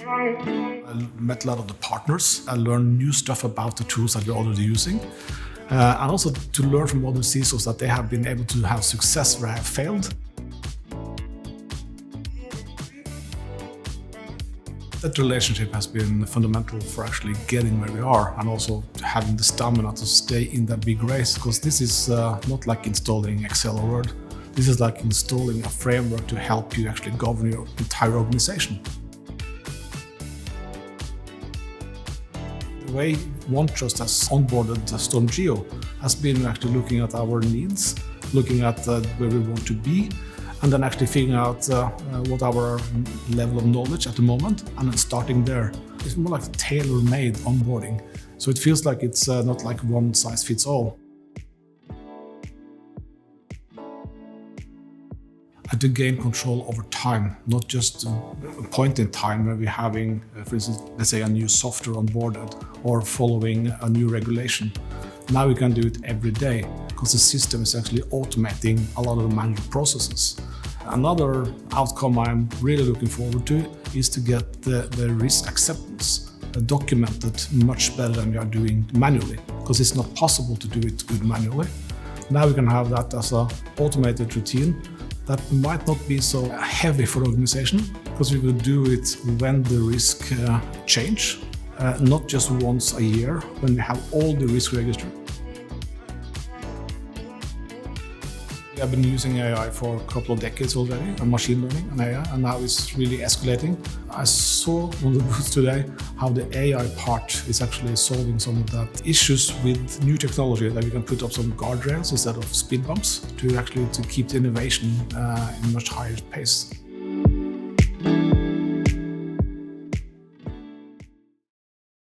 I met a lot of the partners. I learned new stuff about the tools that we're already using. And also to learn from other CISOs that they have been able to have success where I have failed. That relationship has been fundamental for actually getting where we are and also having the stamina to stay in that big race, because this is not like installing Excel or Word. This is like installing a framework to help you actually govern your entire organization. The way OneTrust has onboarded StormGeo has been actually looking at our needs, looking at where we want to be, and then actually figuring out what our level of knowledge at the moment, and then starting there. It's more like tailor-made onboarding. So it feels like it's not like one size fits all. And to gain control over time, not just a point in time where we're having, for instance, let's say a new software onboarded or following a new regulation. Now we can do it every day because the system is actually automating a lot of the manual processes. Another outcome I'm really looking forward to is to get the risk acceptance documented much better than we are doing manually, because it's not possible to do it good manually. Now we can have that as an automated routine that might not be so heavy for the organization, because we will do it when the risk change, not just once a year when we have all the risk registered. I've been using AI for a couple of decades already, and machine learning and AI, and now it's really escalating. I saw on the booth today how the AI part is actually solving some of that issues with new technology, that we can put up some guardrails instead of speed bumps to keep the innovation in much higher pace.